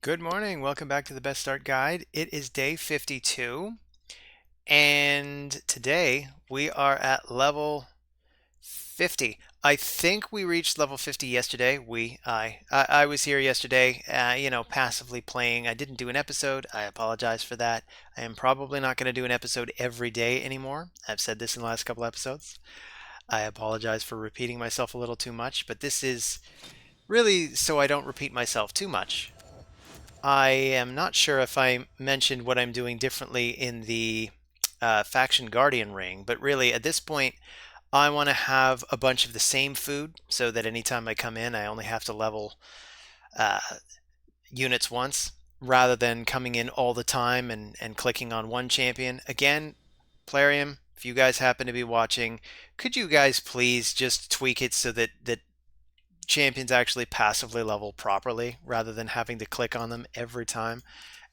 Good morning. Welcome back to the Best Start Guide. It is day 52, and today we are at level 50. I think we reached level 50 yesterday. I was here yesterday, passively playing. I didn't do an episode. I apologize for that. I am probably not going to do an episode every day anymore. I've said this in the last couple episodes. I apologize for repeating myself a little too much, but this is really so I don't repeat myself too much. I am not sure if I mentioned what I'm doing differently in the Faction Guardian ring, but really at this point, I want to have a bunch of the same food so that anytime I come in, I only have to level uh, units once rather than coming in all the time and clicking on one champion. Again, Plarium, if you guys happen to be watching, could you guys please just tweak it so that champions actually passively level properly rather than having to click on them every time?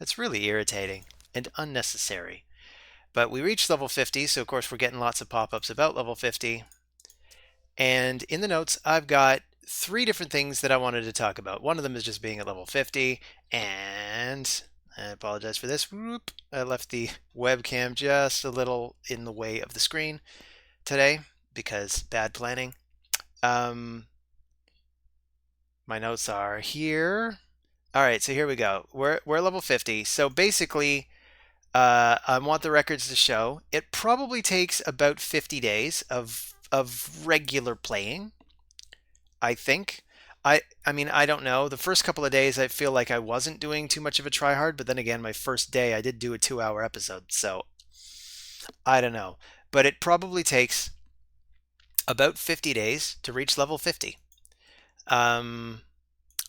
It's really irritating and unnecessary. But we reached level 50, so of course we're getting lots of pop-ups about level 50. And in the notes, I've got three different things that I wanted to talk about. One of them is just being at level 50, and I apologize for this. Whoop, I left the webcam just a little in the way of the screen today because bad planning. My notes are here. All right, so here we go. We're level 50. So basically, I want the records to show. It probably takes about 50 days of regular playing, I think. I mean, I don't know. The first couple of days, I feel like I wasn't doing too much of a try hard, but then again, my first day, I did do a 2-hour episode, so I don't know. But it probably takes about 50 days to reach level 50. Um,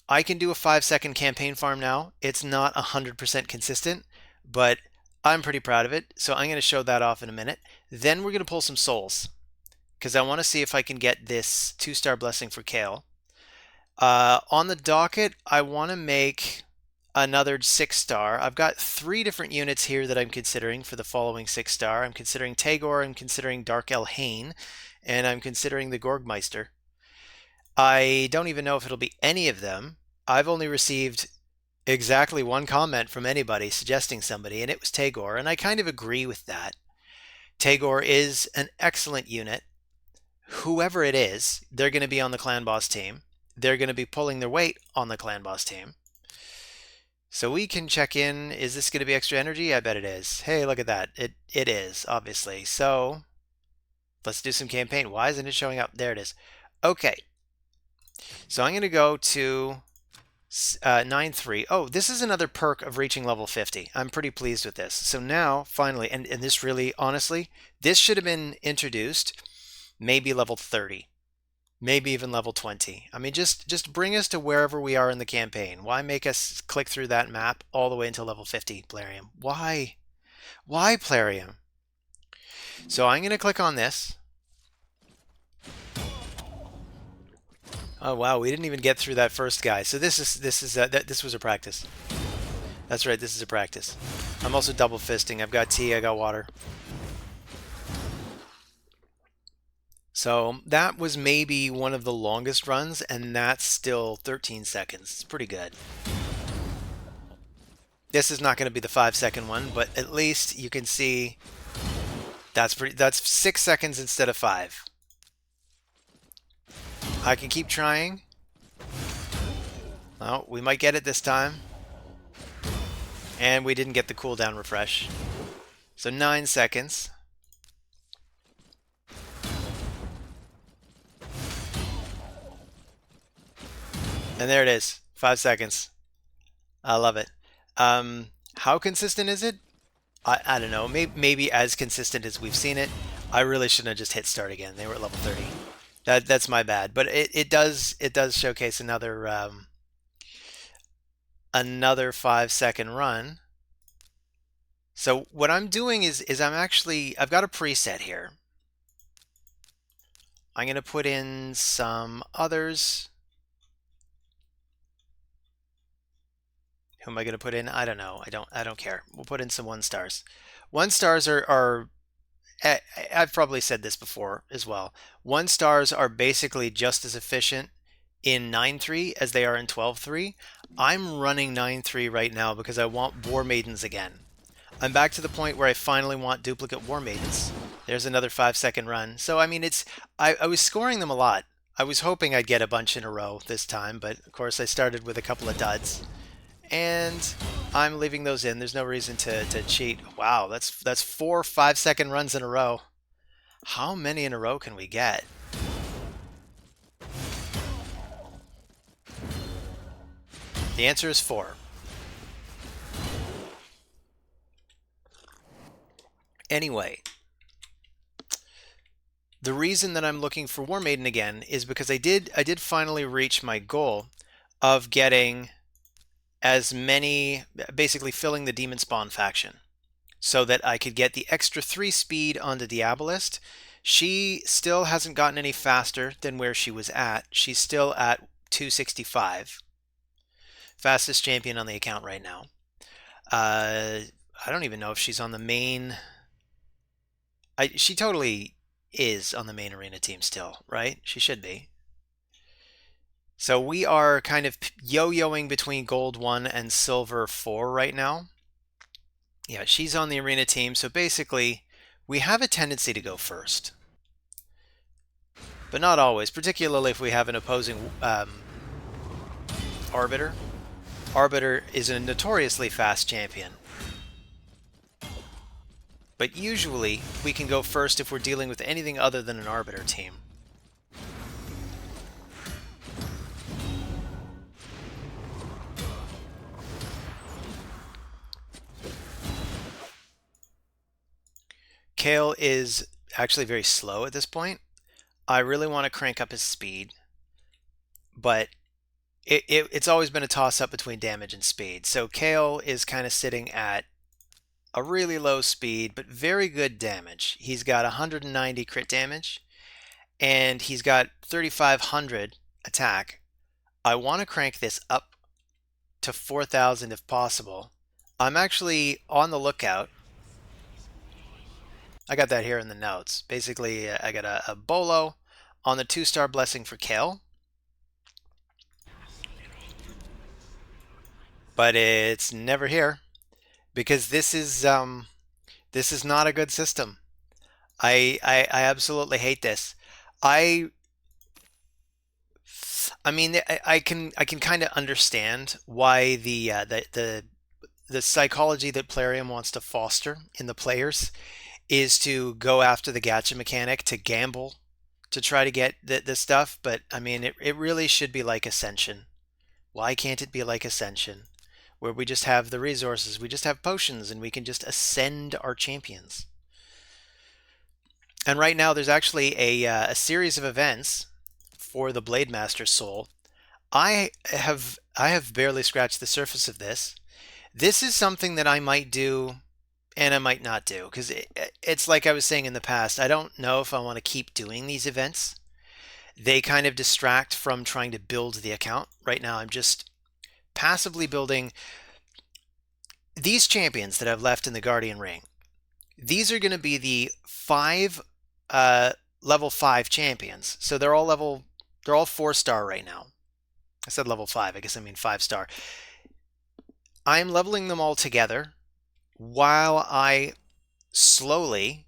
I can do a 5-second campaign farm now. It's not 100% consistent, but I'm pretty proud of it. So I'm going to show that off in a minute. Then we're going to pull some souls because I want to see if I can get this 2-star blessing for Kael. On the docket, I want to make another 6-star. I've got 3 different units here that I'm considering for the following 6-star. I'm considering Tagore, I'm considering Dark Elhain, and I'm considering the Gorgmeister. I don't even know if it'll be any of them. I've only received exactly one comment from anybody suggesting somebody, and it was Tagore, and I kind of agree with that. Tagore is an excellent unit. Whoever it is, they're going to be on the clan boss team. They're going to be pulling their weight on the clan boss team. So we can check in. Is this going to be extra energy? I bet it is. Hey, look at that. It is, obviously. So let's do some campaign. Why isn't it showing up? There it is. Okay. So I'm going to go to 9-3. Oh, this is another perk of reaching level 50. I'm pretty pleased with this. So now, finally, and this really, honestly, this should have been introduced maybe level 30, maybe even level 20. I mean, just bring us to wherever we are in the campaign. Why make us click through that map all the way until level 50, Plarium? Why? Why, Plarium? So I'm going to click on this. Oh wow, we didn't even get through that first guy. So this was a practice. That's right, this is a practice. I'm also double fisting. I've got tea, I got water. So that was maybe one of the longest runs, and that's still 13 seconds. It's pretty good. This is not going to be the 5-second one, but at least you can see that's 6 seconds instead of 5. I can keep trying. Oh, we might get it this time. And we didn't get the cooldown refresh. So 9 seconds. And there it is. 5 seconds. I love it. How consistent is it? I don't know. Maybe as consistent as we've seen it. I really shouldn't have just hit start again. They were at level 30. That's my bad. But it does showcase another 5-second run. So what I'm doing is I've got a preset here. I'm going to put in some others. Who am I going to put in? I don't know. I don't care. We'll put in some 1-stars. 1-stars are I've probably said this before as well. 1-stars are basically just as efficient in 9.3 as they are in 12.3. I'm running 9.3 right now because I want War Maidens again. I'm back to the point where I finally want duplicate War Maidens. There's another 5-second run. So, I mean, I was scoring them a lot. I was hoping I'd get a bunch in a row this time, but of course I started with a couple of duds. And I'm leaving those in. There's no reason to cheat. Wow, that's 4 5-second runs in a row. How many in a row can we get? The answer is 4. Anyway, the reason that I'm looking for War Maiden again is because I did finally reach my goal of getting as many, basically filling the Demon Spawn faction, so that I could get the extra 3 speed on the Diabolist. She still hasn't gotten any faster than where she was at. She's still at 265. Fastest champion on the account right now. I don't even know if she's on the main. She totally is on the main arena team still, right? She should be. So we are kind of yo-yoing between gold 1 and silver 4 right now. Yeah, she's on the arena team, so basically we have a tendency to go first. But not always, particularly if we have an opposing Arbiter. Arbiter is a notoriously fast champion. But usually we can go first if we're dealing with anything other than an Arbiter team. Kael is actually very slow at this point. I really want to crank up his speed, but it's always been a toss-up between damage and speed. So Kael is kind of sitting at a really low speed, but very good damage. He's got 190 crit damage, and he's got 3,500 attack. I want to crank this up to 4,000 if possible. I'm actually on the lookout. I got that here in the notes. Basically, I got a bolo on the 2-star blessing for Kael. But it's never here because this is not a good system. I absolutely hate this. I mean I can kind of understand why the psychology that Plarium wants to foster in the players is to go after the gacha mechanic, to gamble, to try to get the stuff. But I mean, it really should be like Ascension. Why can't it be like Ascension, where we just have the resources, we just have potions, and we can just ascend our champions? And right now, there's actually a series of events for the Blade Master Soul. I have barely scratched the surface of this. This is something that I might do and I might not do, because it's like I was saying in the past, I don't know if I want to keep doing these events. They kind of distract from trying to build the account. Right now, I'm just passively building these champions that I've left in the Guardian Ring. These are going to be the 5 level 5 champions. So they're all 4-star right now. I said level 5, I guess I mean 5-star. I'm leveling them all together while I slowly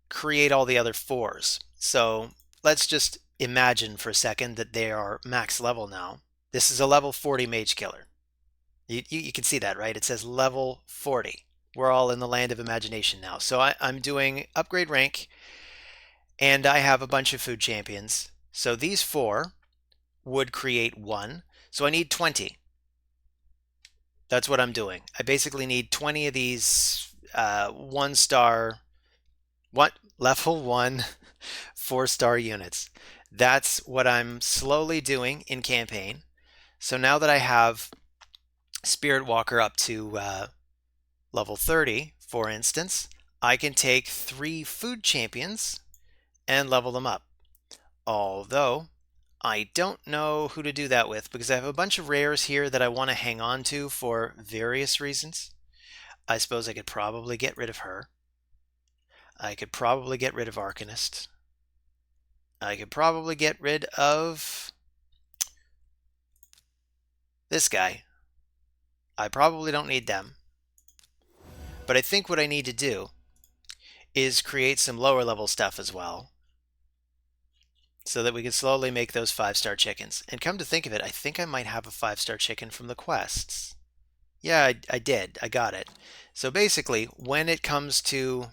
create all the other 4s. So let's just imagine for a second that they are max level now. This is a level 40 mage killer. You can see that, right? It says level 40. We're all in the land of imagination now. So I'm doing upgrade rank, and I have a bunch of food champions. So these 4 would create 1. So I need 20. That's what I'm doing. I basically need 20 of these 1-star, level 1 4-star units. That's what I'm slowly doing in campaign. So now that I have Spirit Walker up to level 30, for instance, I can take 3 food champions and level them up. Although I don't know who to do that with, because I have a bunch of rares here that I want to hang on to for various reasons. I suppose I could probably get rid of her. I could probably get rid of Arcanist. I could probably get rid of This guy. I probably don't need them. But I think what I need to do is create some lower level stuff as well, so that we can slowly make those 5-star chickens. And come to think of it, I think I might have a 5-star chicken from the quests. Yeah, I did. I got it. So basically, when it comes to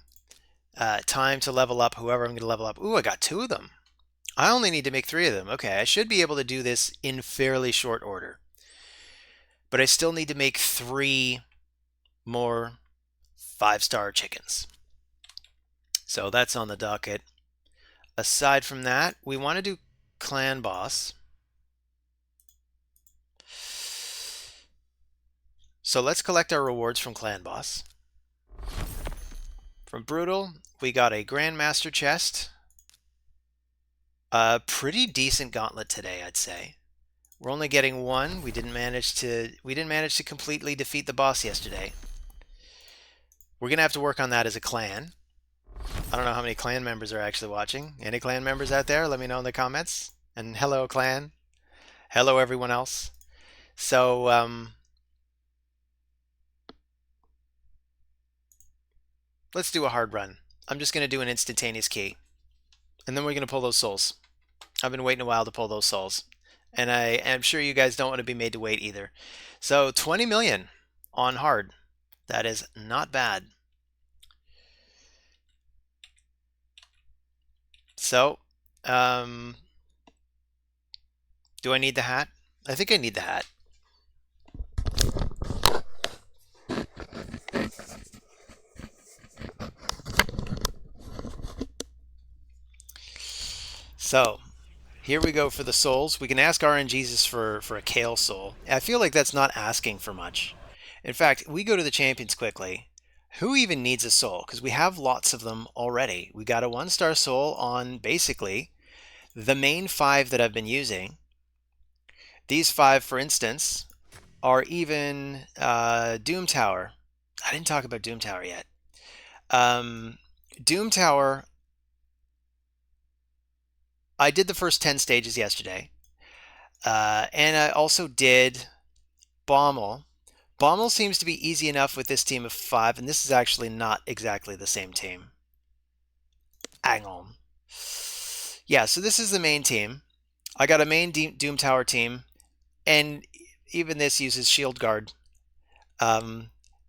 time to level up whoever I'm going to level up, ooh, I got 2 of them. I only need to make 3 of them. Okay, I should be able to do this in fairly short order. But I still need to make 3 more 5-star chickens. So that's on the docket. Aside from that, we want to do clan boss. So let's collect our rewards from clan boss. From brutal, we got a grandmaster chest. A pretty decent gauntlet today, I'd say. We're only getting 1. We didn't manage to completely defeat the boss yesterday. We're gonna have to work on that as a clan. I don't know how many clan members are actually watching. Any clan members out there? Let me know in the comments. And hello, clan. Hello, everyone else. So, let's do a hard run. I'm just going to do an instantaneous key. And then we're going to pull those souls. I've been waiting a while to pull those souls. And I am sure you guys don't want to be made to wait either. So 20 million on hard. That is not bad. So, do I need the hat? I think I need the hat. So, here we go for the souls. We can ask RNGesus for a Kael soul. I feel like that's not asking for much. In fact, we go to the champions quickly. Who even needs a soul? Because we have lots of them already. We got a 1-star soul on basically the main 5 that I've been using. These 5, for instance, are even Doom Tower. I didn't talk about Doom Tower yet. Doom Tower, I did the first 10 stages yesterday. And I also did Bommal. Bommal seems to be easy enough with this team of 5, and this is actually not exactly the same team. Hang on. Yeah, so this is the main team. I got a main Doom Tower team, and even this uses Shield Guard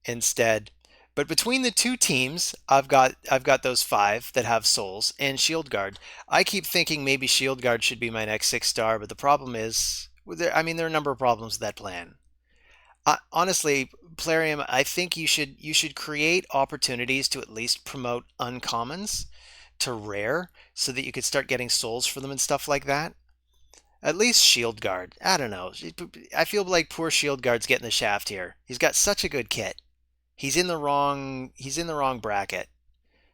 instead. But between the 2 teams, I've got those 5 that have souls and Shield Guard. I keep thinking maybe Shield Guard should be my next 6-star, but the problem is, I mean, there are a number of problems with that plan. Honestly, Plarium, I think you should create opportunities to at least promote uncommons to rare so that you could start getting souls for them and stuff like that. At least Shield Guard. I don't know. I feel like poor Shield Guard's getting the shaft here. He's got such a good kit. He's in the wrong bracket.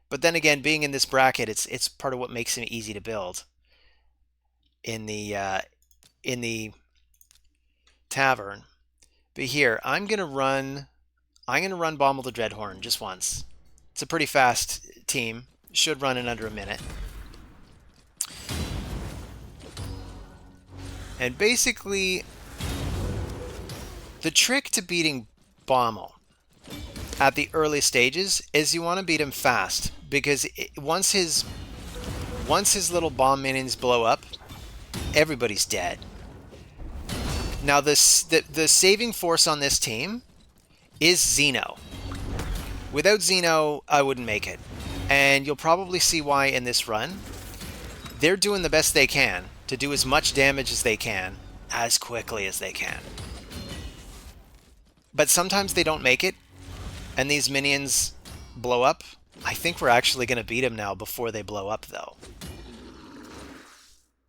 But then again, being in this bracket, it's part of what makes him easy to build in the tavern. But here, I'm gonna run Bommal the Dreadhorn just once. It's a pretty fast team. Should run in under a minute. And basically, the trick to beating Bommal at the early stages is you want to beat him fast, because once his little bomb minions blow up, everybody's dead. Now the saving force on this team is Xeno. Without Xeno, I wouldn't make it. And you'll probably see why in this run. They're doing the best they can to do as much damage as they can, as quickly as they can. But sometimes they don't make it, and these minions blow up. I think we're actually going to beat them now before they blow up, though.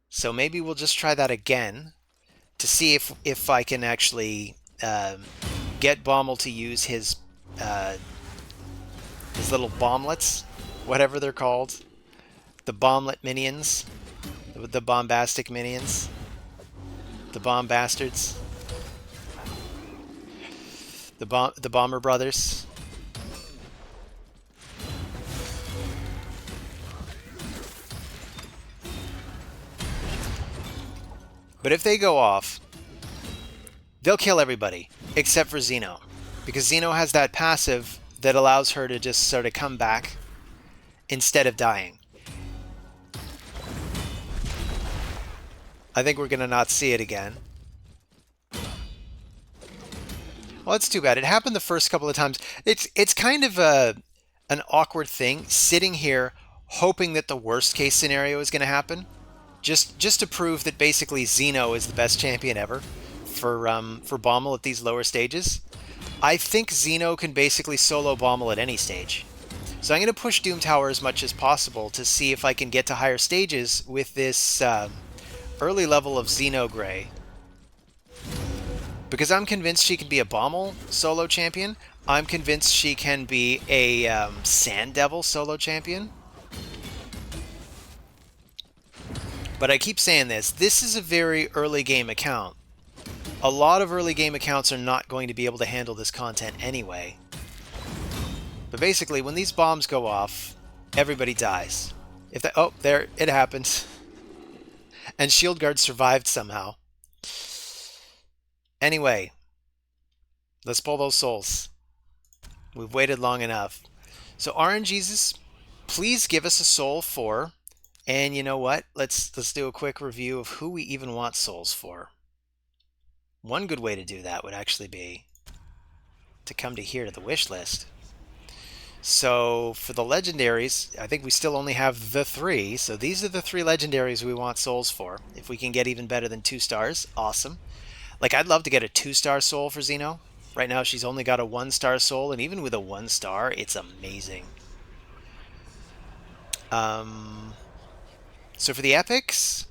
So maybe we'll just try that again to see if I can actually get Bommal to use his little bomblets, whatever they're called, the bomblet minions, the bombastic minions, the bomb bastards, the bomber brothers. But if they go off, they'll kill everybody except for Xeno, because Xeno has that passive that allows her to just sort of come back instead of dying. I think we're going to not see it again. Well, it's too bad. It happened the first couple of times. It's kind of an awkward thing, sitting here hoping that the worst case scenario is going to happen, just to prove that basically Xeno is the best champion ever for Bommal at these lower stages. I think Xeno can basically solo Bommal at any stage. So I'm going to push Doom Tower as much as possible to see if I can get to higher stages with this early level of Xeno Gray. Because I'm convinced she can be a Bommal solo champion. I'm convinced she can be a Sand Devil solo champion. But I keep saying this. This is a very early game account. A lot of early game accounts are not going to be able to handle this content anyway. But basically, when these bombs go off, everybody dies. If that, oh, there, it happened. And Shield Guard survived somehow. Anyway, let's pull those souls. We've waited long enough. So RNGesus, please give us a soul for, and you know what? Let's do a quick review of who we even want souls for. One good way to do that would actually be to come to here to the wish list. So for the legendaries, I think we still only have the 3. So these are the 3 legendaries we want souls for. If we can get even better than 2 stars, awesome. Like, I'd love to get a 2-star soul for Xeno. Right now she's only got a 1-star soul, and even with a 1-star, it's amazing. So for the epics,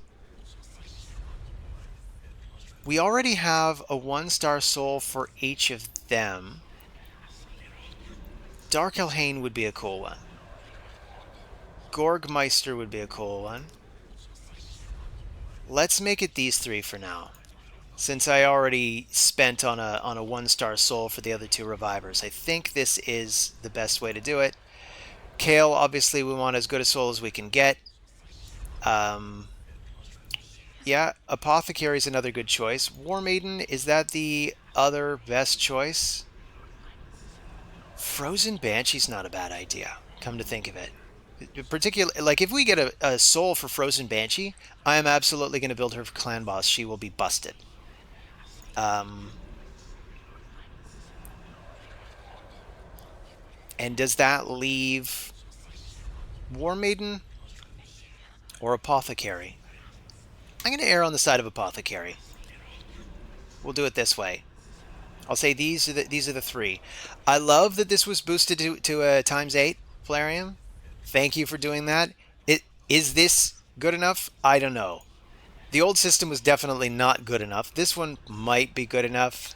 we already have a 1-star soul for each of them. Dark Elhain would be a cool one. Gorgmeister would be a cool one. Let's make it these 3 for now, since I already spent on a 1-star soul for the other 2 revivers. I think this is the best way to do it. Kael, obviously, we want as good a soul as we can get. Yeah, Apothecary is another good choice. War Maiden, is that the other best choice? Frozen Banshee's not a bad idea, come to think of it. Particularly, like, if we get a soul for Frozen Banshee, I am absolutely going to build her for Clan Boss. She will be busted. And does that leave War Maiden or Apothecary? I'm going to err on the side of Apothecary. We'll do it this way. I'll say these are the 3. I love that this was boosted to a ×8 Polarium. Thank you for doing that. Is this good enough? I don't know. The old system was definitely not good enough. This one might be good enough.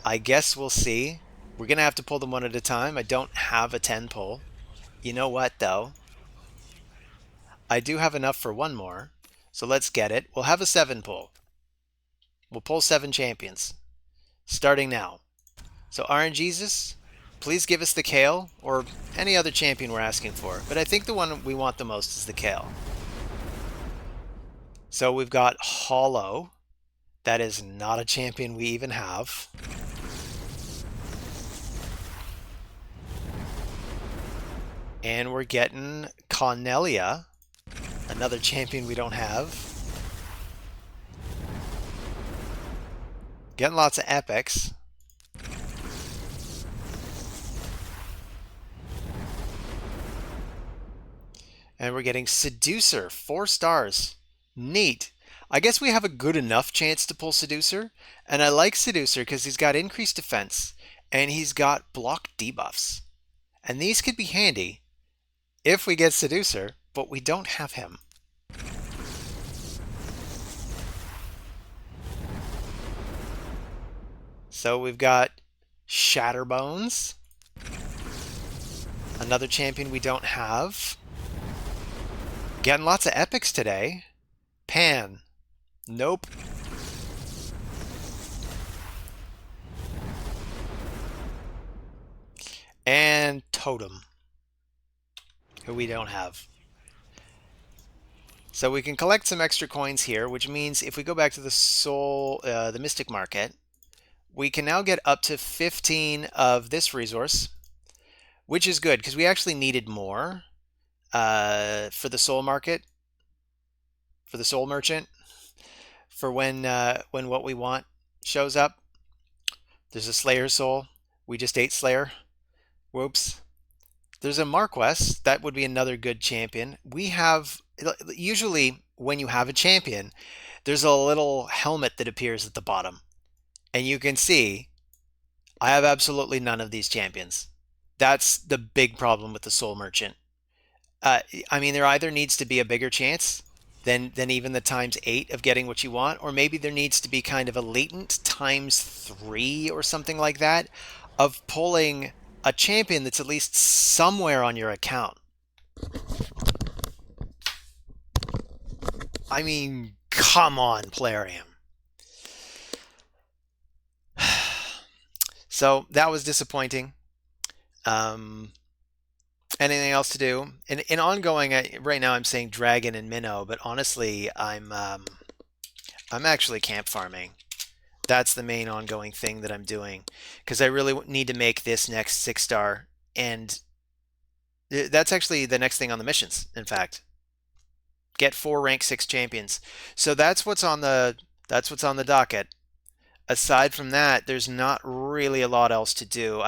I guess we'll see. We're going to have to pull them one at a time. I don't have a 10 pull. You know what, though? I do have enough for one more. So let's get it. We'll have a 7 pull. We'll pull 7 champions. Starting now. So RNGesus, please give us the Kael, or any other champion we're asking for. But I think the one we want the most is the Kael. So we've got Hollow. That is not a champion we even have. And we're getting Cornelia, another champion we don't have. Getting lots of epics. And we're getting Seducer, 4 stars. Neat. I guess we have a good enough chance to pull Seducer. And I like Seducer because he's got increased defense. And he's got block debuffs. And these could be handy if we get Seducer, but we don't have him. So we've got Shatterbones, another champion we don't have. Getting lots of epics today. Pan. Nope. And Totem, who we don't have. So we can collect some extra coins here, which means if we go back to the Mystic Market, we can now get up to 15 of this resource, which is good because we actually needed more for the soul market, for the soul merchant, for when what we want shows up. There's a Slayer soul. We just ate Slayer. Whoops. There's a Marquess. That would be another good champion. We have, usually when you have a champion, there's a little helmet that appears at the bottom. And you can see I have absolutely none of these champions. That's the big problem with the Soul Merchant. I mean, there either needs to be a bigger chance than even the times 8 of getting what you want, or maybe there needs to be kind of a latent times 3 or something like that of pulling a champion that's at least somewhere on your account. I mean, come on, Plarium. So that was disappointing. Anything else to do? In ongoing, right now I'm saying dragon and minnow, but honestly, I'm actually camp farming. That's the main ongoing thing that I'm doing because I really need to make this next 6-star, and that's actually the next thing on the missions. In fact, get 4 rank 6 champions. So that's what's on the docket. Aside from that, there's not really a lot else to do.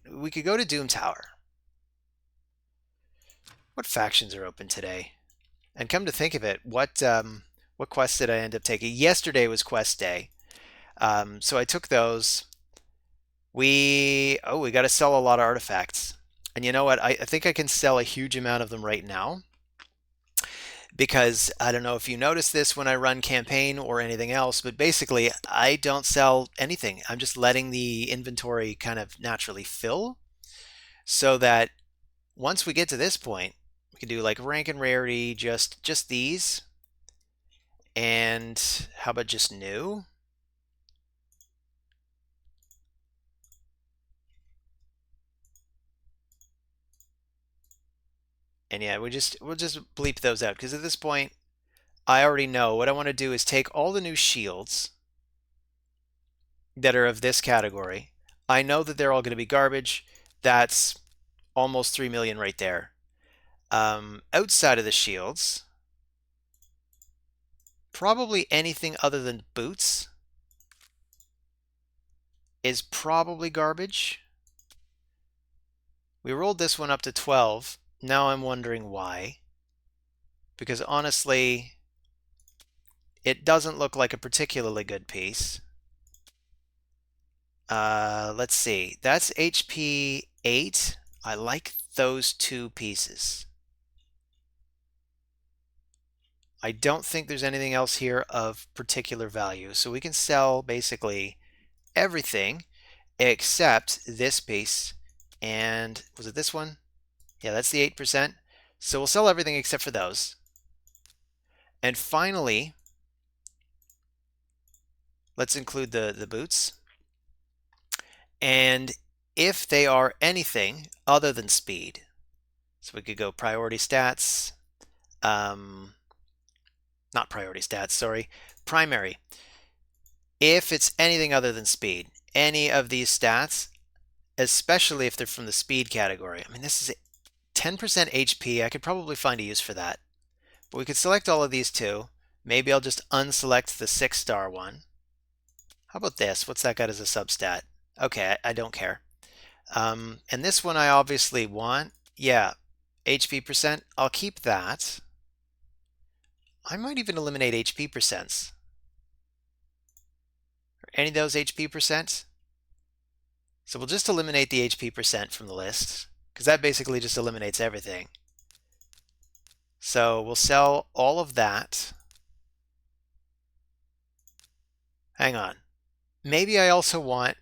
We could go to Doom Tower. What factions are open today? And come to think of it, what quests did I end up taking? Yesterday was quest day. So I took those. We got to sell a lot of artifacts. And you know what? I think I can sell a huge amount of them right now. Because I don't know if you notice this when I run campaign or anything else, but basically I don't sell anything. I'm just letting the inventory kind of naturally fill so that once we get to this point, we can do like rank and rarity, just these. And how about just new? And yeah, we'll just bleep those out because at this point, I already know what I want to do is take all the new shields that are of this category. I know that they're all going to be garbage. That's almost 3 million right there. Outside of the shields, probably anything other than boots is probably garbage. We rolled this one up to 12. Now I'm wondering why. Because honestly, it doesn't look like a particularly good piece. Let's see. That's HP 8. I like those 2 pieces. I don't think there's anything else here of particular value. So we can sell basically everything except this piece. And was it this one? Yeah, that's the 8%. So we'll sell everything except for those. And finally, let's include the boots. And if they are anything other than speed, so we could go priority stats, not priority stats, sorry, primary. If it's anything other than speed, any of these stats, especially if they're from the speed category. I mean, this is 10% HP. I could probably find a use for that. But we could select all of these too. Maybe I'll just unselect the 6-star one. How about this? What's that got as a substat? Okay, I don't care. And this one I obviously want. Yeah, HP percent. I'll keep that. I might even eliminate HP percents. Any of those HP percent? So we'll just eliminate the HP percent from the list, because that basically just eliminates everything. So we'll sell all of that. Hang on. Maybe I also want...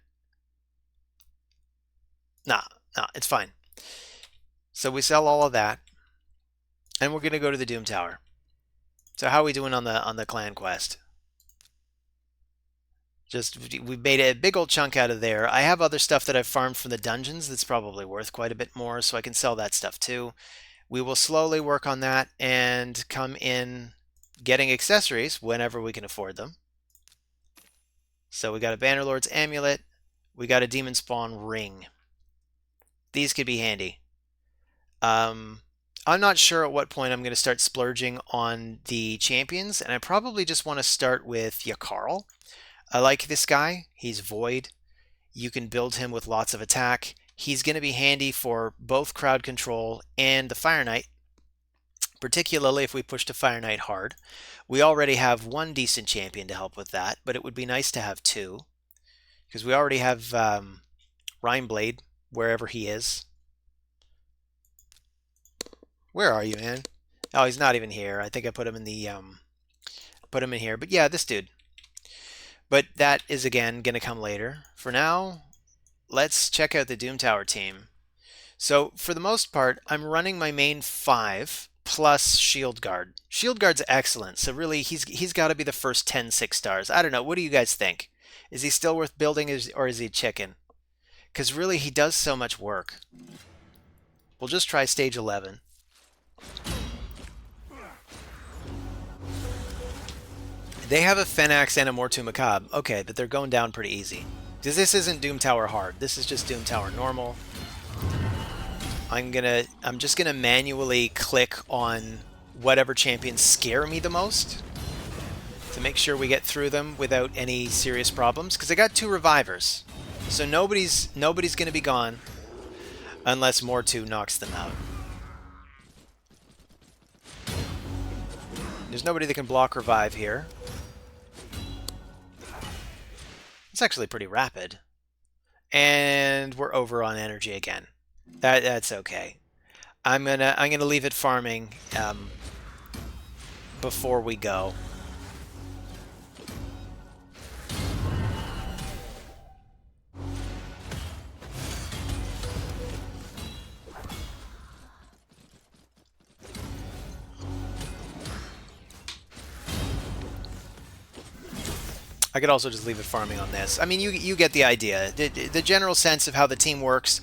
Nah, it's fine. So we sell all of that, and we're going to go to the Doom Tower. So how are we doing on the clan quest? We made a big old chunk out of there. I have other stuff that I've farmed from the dungeons that's probably worth quite a bit more, so I can sell that stuff too. We will slowly work on that and come in getting accessories whenever we can afford them. So we got a Bannerlord's Amulet. We got a demon spawn ring. These could be handy. I'm not sure at what point I'm going to start splurging on the champions, and I probably just want to start with Kael. I like this guy. He's void. You can build him with lots of attack. He's going to be handy for both crowd control and the Fire Knight, particularly if we push to Fire Knight hard. We already have one decent champion to help with that, but it would be nice to have two, because we already have Rhineblade wherever he is. Where are you, man? Oh, he's not even here. I think I put him in the put him in here. But yeah, this dude. But that is again going to come later. For now, let's check out the Doom Tower team. So for the most part, I'm running my main 5 plus Shield Guard. Shield Guard's excellent. So really, he's got to be the first 10 6-stars. I don't know. What do you guys think? Is he still worth building, or is he chicken? Because really, he does so much work. We'll just try stage 11. They have a Fenax and a Mortu Macabre. Okay, but they're going down pretty easy. Because this isn't Doom Tower hard. This is just Doom Tower normal. I'm just gonna manually click on whatever champions scare me the most to make sure we get through them without any serious problems. Because I got 2 revivers, so nobody's gonna be gone unless Mortu knocks them out. There's nobody that can block revive here. It's actually pretty rapid. And we're over on energy again. That's okay. I'm gonna leave it farming before we go. I could also just leave it farming on this. I mean, you get the idea. The general sense of how the team works.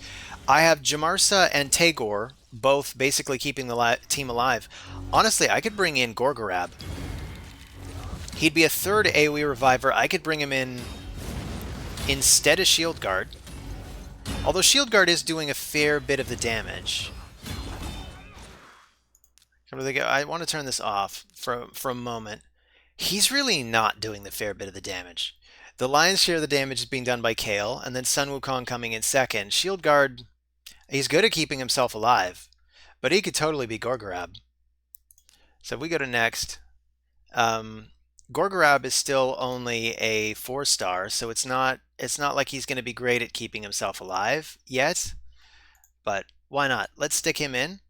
I have Jamarsa and Tagore both basically keeping the team alive. Honestly, I could bring in Gorgmeister. He'd be a 3rd AoE reviver. I could bring him in instead of Shield Guard. Although Shield Guard is doing a fair bit of the damage. I want to turn this off for a moment. He's really not doing the fair bit of the damage. The lion's share of the damage is being done by Kael, and then Sun Wukong coming in second. Shield Guard, he's good at keeping himself alive, but he could totally be Gorgmeister. So if we go to next, Gorgmeister is still only a 4-star, so it's not like he's going to be great at keeping himself alive yet, but why not? Let's stick him in.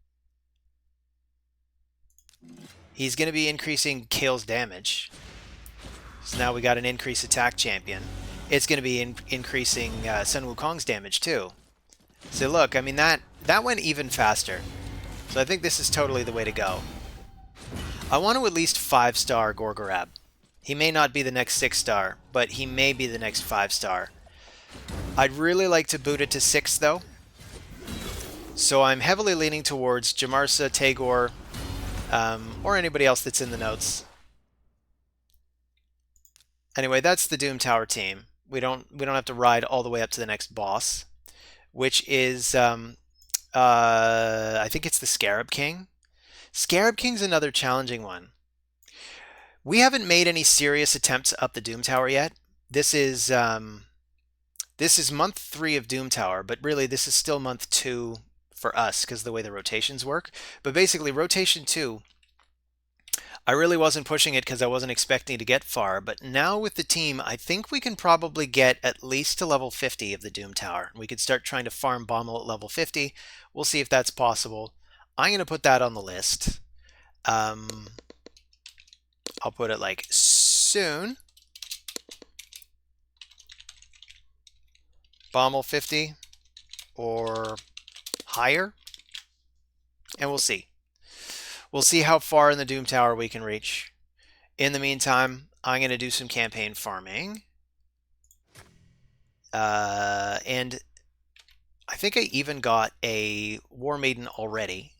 He's going to be increasing Kael's damage. So now we got an increased attack champion. It's going to be increasing Sun Wukong's damage too. So look, I mean, that went even faster. So I think this is totally the way to go. I want to at least 5-star Gorgmeister. He may not be the next 6-star, but he may be the next 5-star. I'd really like to boot it to 6 though. So I'm heavily leaning towards Jamarsa, Tagore, or anybody else that's in the notes. Anyway, that's the Doom Tower team. We don't have to ride all the way up to the next boss, which is I think it's the Scarab King. Scarab King's another challenging one. We haven't made any serious attempts up the Doom Tower yet. This is month 3 of Doom Tower, but really this is still month 2 for us because of the way the rotations work. But basically, rotation 2, I really wasn't pushing it because I wasn't expecting to get far, but now with the team, I think we can probably get at least to level 50 of the Doom Tower. We could start trying to farm Bommal at level 50. We'll see if that's possible. I'm going to put that on the list. I'll put it like soon. Bommal 50 or higher, and we'll see. We'll see how far in the Doom Tower we can reach. In the meantime, I'm going to do some campaign farming. And I think I even got a War Maiden already.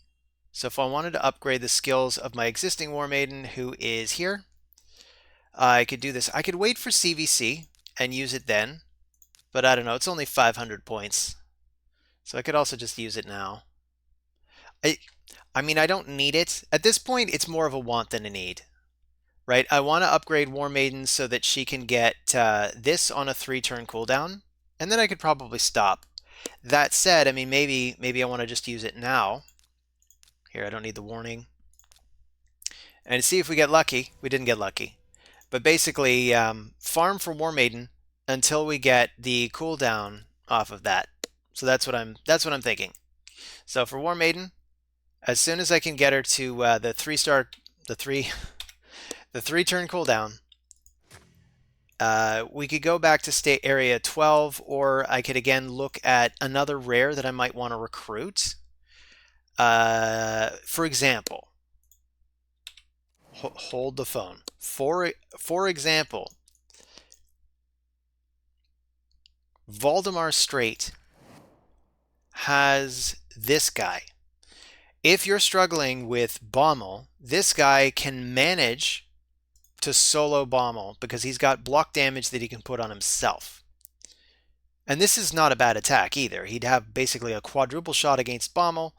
So if I wanted to upgrade the skills of my existing War Maiden, who is here, I could do this. I could wait for CVC and use it then. but I don't know. It's only 500 points. So I could also just use it now. I, I mean, I don't need it. At this point, it's more of a want than a need, right? I want to upgrade War Maiden so that she can get this on a 3-turn cooldown, and then I could probably stop. That said, I mean, maybe I want to just use it now. Here, I don't need the warning. And see if we get lucky. We didn't get lucky. But basically, farm for War Maiden until we get the cooldown off of that. So that's what I'm thinking. So for War Maiden, as soon as I can get her to the 3-star, the 3-turn cooldown, we could go back to state area 12, or I could again look at another rare that I might want to recruit. For example, hold the phone. For example, Valdemar Strait has this guy. If you're struggling with Bommal, this guy can manage to solo Bommal because he's got block damage that he can put on himself. And this is not a bad attack either. He'd have basically a quadruple shot against Bommal,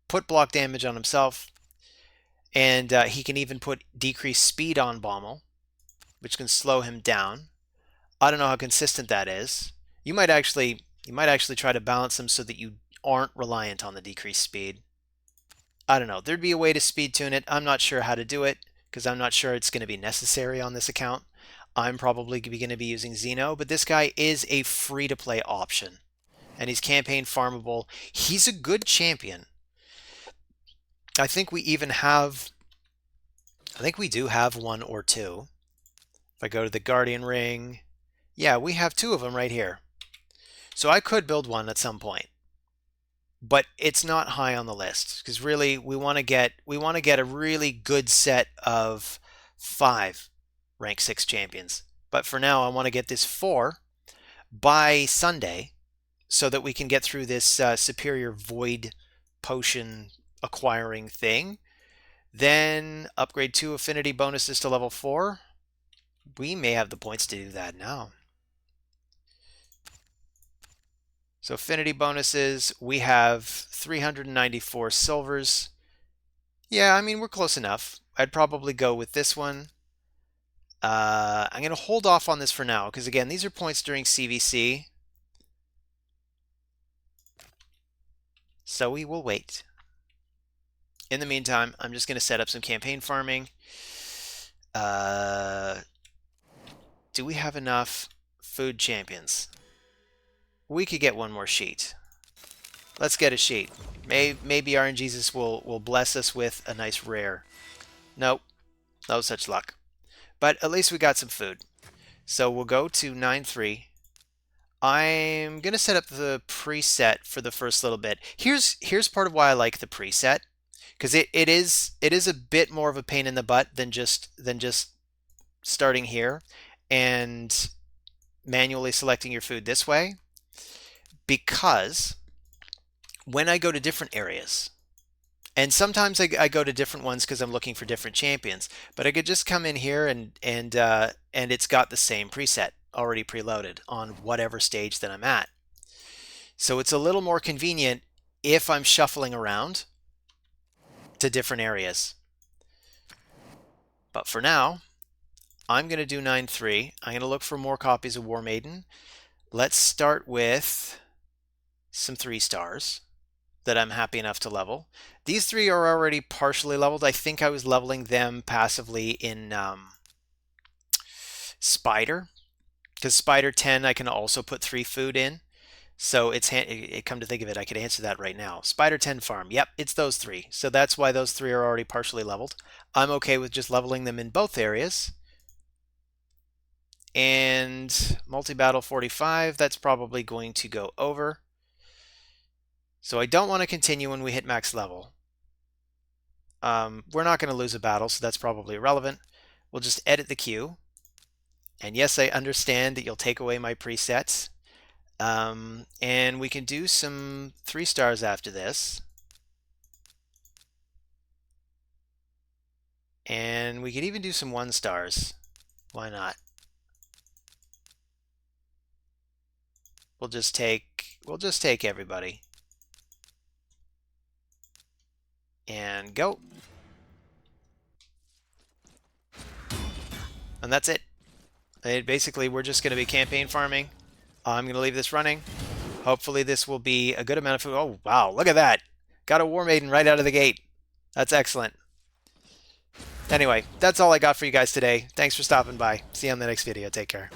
put block damage on himself, and he can even put decreased speed on Bommal, which can slow him down. I don't know how consistent that is. You might actually try to balance them so that you aren't reliant on the decreased speed. I don't know. There'd be a way to speed tune it. I'm not sure how to do it because I'm not sure it's going to be necessary on this account. I'm probably going to be using Xeno, but this guy is a free-to-play option, and he's campaign farmable. He's a good champion. I think we do have one or two. If I go to the Guardian Ring, yeah, we have 2 of them right here. So I could build one at some point, but it's not high on the list because really we want to get a really good set of 5 rank 6 champions. But for now, I want to get this 4 by Sunday so that we can get through this superior void potion acquiring thing. Then upgrade 2 affinity bonuses to level 4. We may have the points to do that now. So affinity bonuses, we have 394 silvers. Yeah, I mean, we're close enough. I'd probably go with this one. I'm going to hold off on this for now, because again, these are points during CVC. So we will wait. In the meantime, I'm just going to set up some campaign farming. Do we have enough food champions? We could get one more sheet. Let's get a sheet. Maybe RNGesus will bless us with a nice rare. Nope, no such luck. But at least we got some food. So we'll go to 9.3. I'm going to set up the preset for the first little bit. Here's part of why I like the preset, because it is a bit more of a pain in the butt than just starting here and manually selecting your food this way. Because when I go to different areas, and sometimes I go to different ones because I'm looking for different champions, but I could just come in here and it's got the same preset already preloaded on whatever stage that I'm at. So it's a little more convenient if I'm shuffling around to different areas. But for now, I'm going to do 9.3. I'm going to look for more copies of War Maiden. Let's start with some 3 stars that I'm happy enough to level. These 3 are already partially leveled. I think I was leveling them passively in Spider, because Spider 10 I can also put 3 food in. So come to think of it, I could answer that right now. Spider 10 farm, yep, it's those 3. So that's why those 3 are already partially leveled. I'm okay with just leveling them in both areas. And multi-battle 45, that's probably going to go over. So I don't want to continue when we hit max level. We're not going to lose a battle, so that's probably irrelevant. We'll just edit the queue. And yes, I understand that you'll take away my presets. And we can do some 3 stars after this. And we could even do some 1 stars. Why not? we'll just take everybody and go. And that's it. Basically, we're just going to be campaign farming. I'm going to leave this running. Hopefully this will be a good amount of food. Oh, wow, look at that. Got a War Maiden right out of the gate. That's excellent. Anyway, that's all I got for you guys today. Thanks for stopping by. See you on the next video. Take care.